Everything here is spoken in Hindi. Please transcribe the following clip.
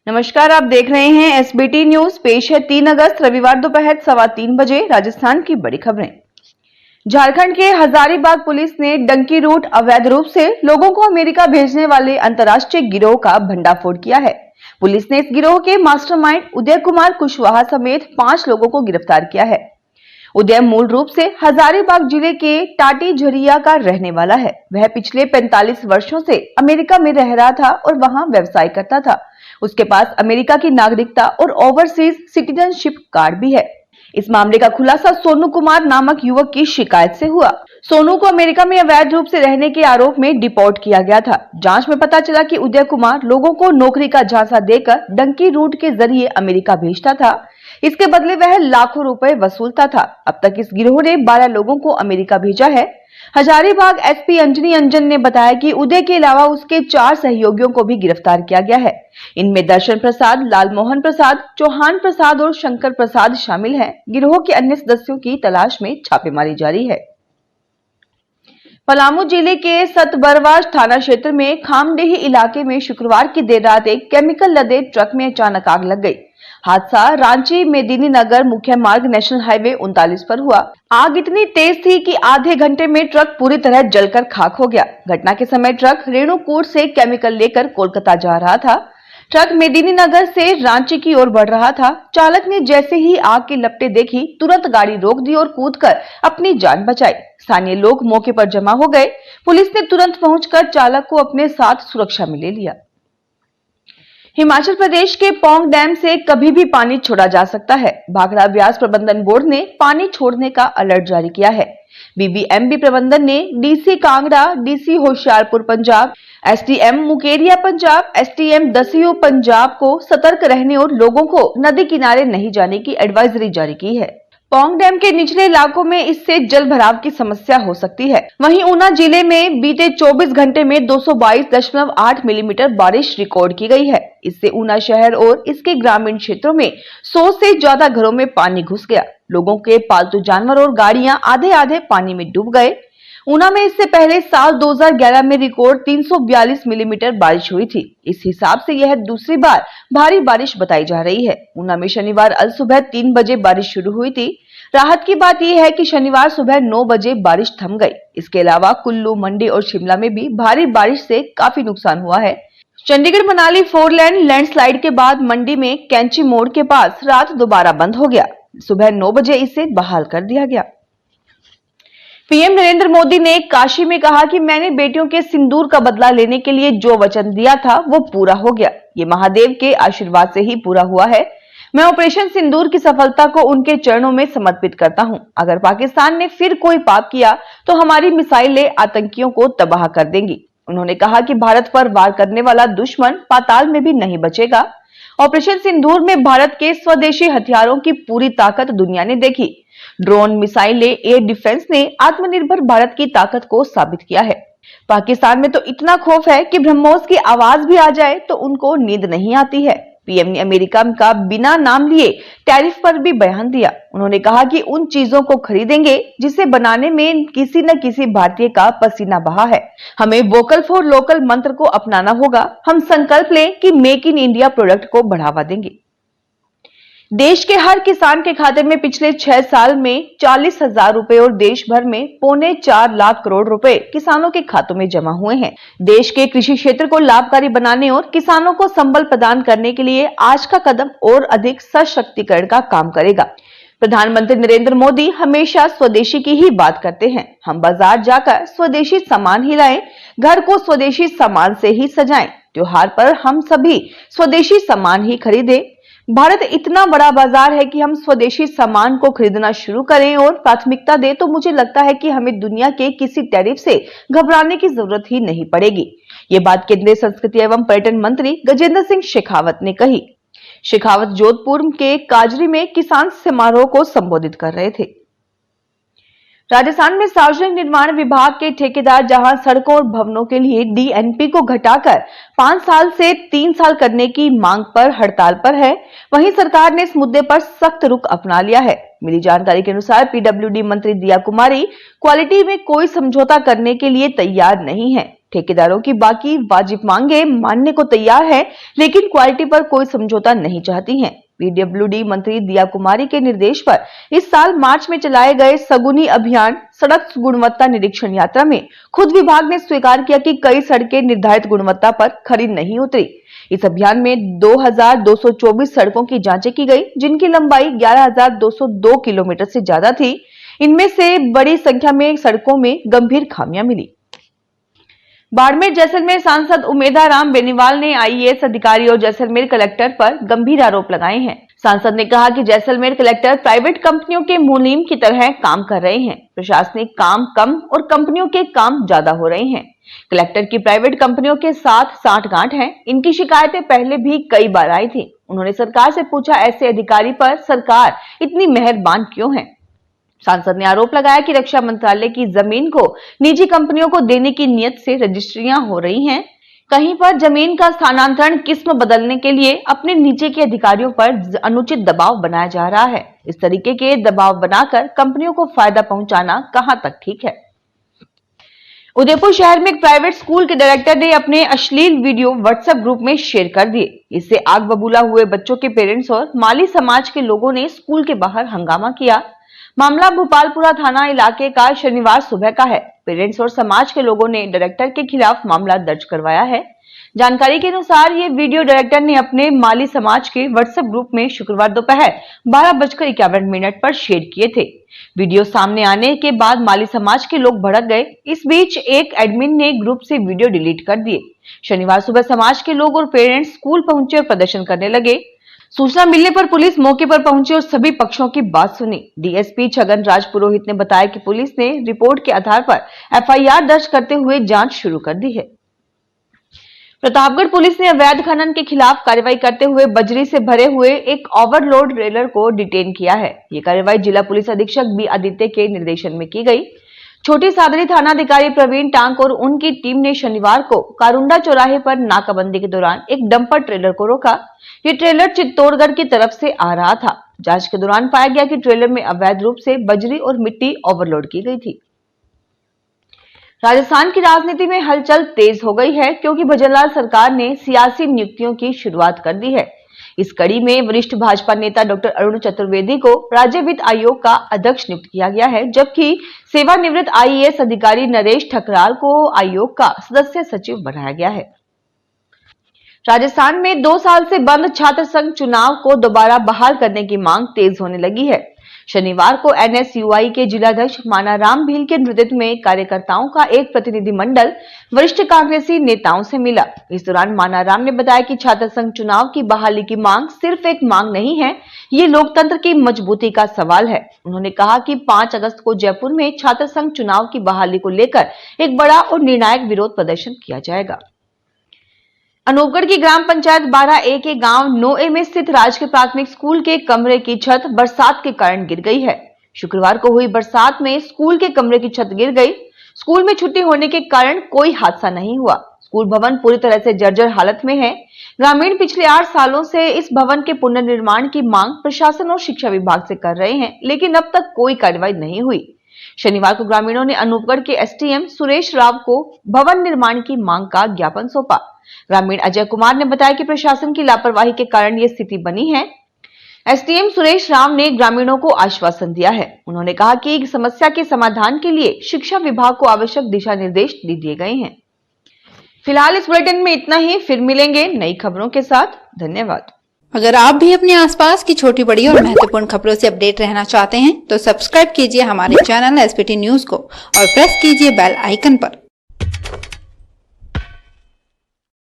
नमस्कार, आप देख रहे हैं एसबीटी न्यूज। पेश है 3 अगस्त रविवार दोपहर 3:15 बजे राजस्थान की बड़ी खबरें। झारखंड के हजारीबाग पुलिस ने डंकी रूट अवैध रूप से लोगों को अमेरिका भेजने वाले अंतर्राष्ट्रीय गिरोह का भंडाफोड़ किया है। पुलिस ने इस गिरोह के मास्टरमाइंड उदय कुमार कुशवाहा समेत 5 लोगों को गिरफ्तार किया है। उदय मूल रूप से हजारीबाग जिले के टाटी झरिया का रहने वाला है। वह पिछले 45 वर्षों से अमेरिका में रह रहा था और वहां व्यवसाय करता था। उसके पास अमेरिका की नागरिकता और ओवरसीज सिटीजनशिप कार्ड भी है। इस मामले का खुलासा सोनू कुमार नामक युवक की शिकायत से हुआ। सोनू को अमेरिका में अवैध रूप से रहने के आरोप में डिपोर्ट किया गया था। जांच में पता चला कि उदय कुमार लोगों को नौकरी का झांसा देकर डंकी रूट के जरिए अमेरिका भेजता था। इसके बदले वह लाखों रुपए वसूलता था। अब तक इस गिरोह ने 12 लोगों को अमेरिका भेजा है। हजारीबाग एसपी अंजनी अंजन ने बताया कि उदय के अलावा उसके 4 सहयोगियों को भी गिरफ्तार किया गया है। इनमें दर्शन प्रसाद, लालमोहन प्रसाद, चौहान प्रसाद और शंकर प्रसाद शामिल हैं। गिरोह के अन्य सदस्यों की तलाश में छापेमारी जारी है। पलामू जिले के सतबरवास थाना क्षेत्र में खामडेही इलाके में शुक्रवार की देर रात एक केमिकल लदे ट्रक में अचानक आग लग गई। हादसा रांची मेदिनीनगर मुख्य मार्ग नेशनल हाईवे 39 पर हुआ। आग इतनी तेज थी कि आधे घंटे में ट्रक पूरी तरह जलकर खाक हो गया। घटना के समय ट्रक रेणुकूट से केमिकल लेकर कोलकाता जा रहा था। ट्रक मेदिनीनगर से रांची की ओर बढ़ रहा था। चालक ने जैसे ही आग की लपटें देखी, तुरंत गाड़ी रोक दी और कूदकर अपनी जान बचाई। स्थानीय लोग मौके पर जमा हो गए। पुलिस ने तुरंत पहुंचकर चालक को अपने साथ सुरक्षा में ले लिया। हिमाचल प्रदेश के पौंग डैम से कभी भी पानी छोड़ा जा सकता है। भाखड़ा ब्यास प्रबंधन बोर्ड ने पानी छोड़ने का अलर्ट जारी किया है। बीबीएमबी प्रबंधन ने DC Kangra, DC Hoshiarpur Punjab, SDM Mukerian Punjab, SDM Dasuya Punjab को सतर्क रहने और लोगों को नदी किनारे नहीं जाने की एडवाइजरी जारी की है। पौंग डैम के निचले इलाकों में इससे जल भराव की समस्या हो सकती है। वहीं ऊना जिले में बीते 24 घंटे में 222.8 मिलीमीटर बारिश रिकॉर्ड की गई है। इससे ऊना शहर और इसके ग्रामीण क्षेत्रों में 100 से ज्यादा घरों में पानी घुस गया। लोगों के पालतू जानवर और गाड़ियां आधे आधे पानी में डूब गए। ऊना में इससे पहले साल 2011 में रिकॉर्ड 342 मिलीमीटर बारिश हुई थी। इस हिसाब से यह दूसरी बार भारी बारिश बताई जा रही है। ऊना में शनिवार अलसुबह 3 बजे बारिश शुरू हुई थी। राहत की बात यह है कि शनिवार सुबह 9 बजे बारिश थम गई। इसके अलावा कुल्लू, मंडी और शिमला में भी भारी बारिश से काफी नुकसान हुआ है। चंडीगढ़ मनाली 4 लेन लैंडस्लाइड के बाद मंडी में कैंची मोड़ के पास रात दोबारा बंद हो गया। सुबह 9 बजे इसे बहाल कर दिया गया। पीएम नरेंद्र मोदी ने काशी में कहा कि मैंने बेटियों के सिंदूर का बदला लेने के लिए जो वचन दिया था वो पूरा हो गया। ये महादेव के आशीर्वाद से ही पूरा हुआ है। मैं ऑपरेशन सिंदूर की सफलता को उनके चरणों में समर्पित करता हूं। अगर पाकिस्तान ने फिर कोई पाप किया तो हमारी मिसाइलें आतंकियों को तबाह कर देंगी। उन्होंने कहा कि भारत पर वार करने वाला दुश्मन पाताल में भी नहीं बचेगा। ऑपरेशन सिंदूर में भारत के स्वदेशी हथियारों की पूरी ताकत दुनिया ने देखी। ड्रोन, मिसाइलें, एयर डिफेंस ने आत्मनिर्भर भारत की ताकत को साबित किया है। पाकिस्तान में तो इतना खौफ है कि ब्रह्मोस की आवाज भी आ जाए तो उनको नींद नहीं आती है। पीएम ने अमेरिका का बिना नाम लिए टैरिफ पर भी बयान दिया। उन्होंने कहा कि उन चीजों को खरीदेंगे जिसे बनाने में किसी न किसी भारतीय का पसीना बहा है। हमें वोकल फॉर लोकल मंत्र को अपनाना होगा। हम संकल्प लें कि मेक इन इंडिया प्रोडक्ट को बढ़ावा देंगे। देश के हर किसान के खाते में पिछले 6 साल में 40,000 रुपए और देश भर में 3.25 लाख करोड़ रुपए किसानों के खातों में जमा हुए हैं। देश के कृषि क्षेत्र को लाभकारी बनाने और किसानों को संबल प्रदान करने के लिए आज का कदम और अधिक सशक्तिकरण का काम करेगा। प्रधानमंत्री नरेंद्र मोदी हमेशा स्वदेशी की ही बात करते हैं। हम बाजार जाकर स्वदेशी सामान ही लाएं, घर को स्वदेशी सामान से ही सजाएं। त्योहार पर हम सभी स्वदेशी सामान ही खरीदें। भारत इतना बड़ा बाजार है कि हम स्वदेशी सामान को खरीदना शुरू करें और प्राथमिकता दें तो मुझे लगता है कि हमें दुनिया के किसी टैरिफ से घबराने की जरूरत ही नहीं पड़ेगी। ये बात केंद्रीय संस्कृति एवं पर्यटन मंत्री गजेंद्र सिंह शेखावत ने कही। शेखावत जोधपुर के काजरी में किसान समारोह को संबोधित कर रहे थे। राजस्थान में सार्वजनिक निर्माण विभाग के ठेकेदार जहां सड़कों और भवनों के लिए डीएनपी को घटाकर 5 साल से 3 साल करने की मांग पर हड़ताल पर है, वहीं सरकार ने इस मुद्दे पर सख्त रुख अपना लिया है। मिली जानकारी के अनुसार पीडब्ल्यूडी मंत्री दिया कुमारी क्वालिटी में कोई समझौता करने के लिए तैयार नहीं है। ठेकेदारों की बाकी वाजिब मांगे मानने को तैयार है, लेकिन क्वालिटी पर कोई समझौता नहीं चाहती हैं। पीडब्ल्यूडी मंत्री दिया कुमारी के निर्देश पर इस साल मार्च में चलाए गए सगुनी अभियान सड़क गुणवत्ता निरीक्षण यात्रा में खुद विभाग ने स्वीकार किया कि कई सड़कें निर्धारित गुणवत्ता पर खरी नहीं उतरी। इस अभियान में 2224 सड़कों की जांचें की गई, जिनकी लंबाई 11202 किलोमीटर से ज्यादा थी। इनमें से बड़ी संख्या में सड़कों में गंभीर खामियां मिली। बाड़मेर जैसलमेर सांसद उमेदाराम बेनीवाल ने आईएएस अधिकारी और जैसलमेर कलेक्टर पर गंभीर आरोप लगाए हैं। सांसद ने कहा कि जैसलमेर कलेक्टर प्राइवेट कंपनियों के मुनीम की तरह काम कर रहे हैं। प्रशासनिक काम कम और कंपनियों के काम ज्यादा हो रहे हैं। कलेक्टर की प्राइवेट कंपनियों के साथ सांठगांठ है। इनकी शिकायतें पहले भी कई बार आई थी। उन्होंने सरकार से पूछा, ऐसे अधिकारी पर सरकार इतनी मेहरबान क्यों है। सांसद ने आरोप लगाया कि रक्षा मंत्रालय की जमीन को निजी कंपनियों को देने की नीयत से रजिस्ट्रियां हो रही हैं। कहीं पर जमीन का स्थानांतरण किस्म बदलने के लिए अपने नीचे के अधिकारियों पर अनुचित दबाव बनाया जा रहा है। इस तरीके के दबाव बनाकर कंपनियों को फायदा पहुंचाना कहां तक ठीक है। उदयपुर शहर में एक प्राइवेट स्कूल के डायरेक्टर ने अपने अश्लील वीडियो व्हाट्सएप ग्रुप में शेयर कर दिए। इससे आग बबूला हुए बच्चों के पेरेंट्स और माली समाज के लोगों ने स्कूल के बाहर हंगामा किया। मामला भोपालपुरा थाना इलाके का शनिवार सुबह का है। पेरेंट्स और समाज के लोगों ने डायरेक्टर के खिलाफ मामला दर्ज करवाया है। जानकारी के अनुसार ये वीडियो डायरेक्टर ने अपने माली समाज के व्हाट्सएप ग्रुप में शुक्रवार दोपहर 12:51 पर शेयर किए थे। वीडियो सामने आने के बाद माली समाज के लोग भड़क गए। इस बीच एक एडमिन ने ग्रुप से वीडियो डिलीट कर दिए। शनिवार सुबह समाज के लोग और पेरेंट्स स्कूल पहुंचे और प्रदर्शन करने लगे। सूचना मिलने पर पुलिस मौके पर पहुंची और सभी पक्षों की बात सुनी। डीएसपी छगन राज पुरोहित ने बताया कि पुलिस ने रिपोर्ट के आधार पर एफआईआर दर्ज करते हुए जांच शुरू कर दी है। प्रतापगढ़ पुलिस ने अवैध खनन के खिलाफ कार्रवाई करते हुए बजरी से भरे हुए एक ओवरलोड ट्रेलर को डिटेन किया है। ये कार्रवाई जिला पुलिस अधीक्षक बी आदित्य के निर्देशन में की गई। छोटी सादरी थानाधिकारी प्रवीण टांक और उनकी टीम ने शनिवार को कारुंडा चौराहे पर नाकाबंदी के दौरान एक डंपर ट्रेलर को रोका। ये ट्रेलर चित्तौड़गढ़ की तरफ से आ रहा था। जांच के दौरान पाया गया कि ट्रेलर में अवैध रूप से बजरी और मिट्टी ओवरलोड की गई थी। राजस्थान की राजनीति में हलचल तेज हो गई है, क्योंकि भजनलाल सरकार ने सियासी नियुक्तियों की शुरुआत कर दी है। इस कड़ी में वरिष्ठ भाजपा नेता डॉक्टर अरुण चतुर्वेदी को राज्य वित्त आयोग का अध्यक्ष नियुक्त किया गया है, जबकि सेवानिवृत्त आईएएस अधिकारी नरेश ठकराल को आयोग का सदस्य सचिव बनाया गया है। राजस्थान में 2 साल से बंद छात्र संघ चुनाव को दोबारा बहाल करने की मांग तेज होने लगी है। शनिवार को एनएसयूआई के जिलाध्यक्ष मानाराम भील के नेतृत्व में कार्यकर्ताओं का एक प्रतिनिधिमंडल वरिष्ठ कांग्रेसी नेताओं से मिला। इस दौरान मानाराम ने बताया कि छात्र संघ चुनाव की बहाली की मांग सिर्फ एक मांग नहीं है, ये लोकतंत्र की मजबूती का सवाल है। उन्होंने कहा कि 5 अगस्त को जयपुर में छात्र संघ चुनाव की बहाली को लेकर एक बड़ा और निर्णायक विरोध प्रदर्शन किया जाएगा। अनूपगढ़ की ग्राम पंचायत 12A के गांव 9A में स्थित राजकीय प्राथमिक स्कूल के कमरे की छत बरसात के कारण गिर गई है। शुक्रवार को हुई बरसात में स्कूल के कमरे की छत गिर गई। स्कूल में छुट्टी होने के कारण कोई हादसा नहीं हुआ। स्कूल भवन पूरी तरह से जर्जर हालत में है। ग्रामीण पिछले 8 सालों से इस भवन के पुनर्निर्माण की मांग प्रशासन और शिक्षा विभाग से कर रहे हैं, लेकिन अब तक कोई कार्रवाई नहीं हुई। शनिवार को ग्रामीणों ने अनूपगढ़ के एसडीएम सुरेश राव को भवन निर्माण की मांग का ज्ञापन सौंपा। ग्रामीण अजय कुमार ने बताया कि प्रशासन की लापरवाही के कारण ये स्थिति बनी है। एसडीएम सुरेश राव ने ग्रामीणों को आश्वासन दिया है। उन्होंने कहा कि समस्या के समाधान के लिए शिक्षा विभाग को आवश्यक दिशा निर्देश दे दिए गए हैं। फिलहाल इस बुलेटिन में इतना ही। फिर मिलेंगे नई खबरों के साथ। धन्यवाद। अगर आप भी अपने आसपास की छोटी बड़ी और महत्वपूर्ण खबरों से अपडेट रहना चाहते हैं तो सब्सक्राइब कीजिए हमारे चैनल एसपीटी न्यूज को और प्रेस कीजिए बेल आइकन पर।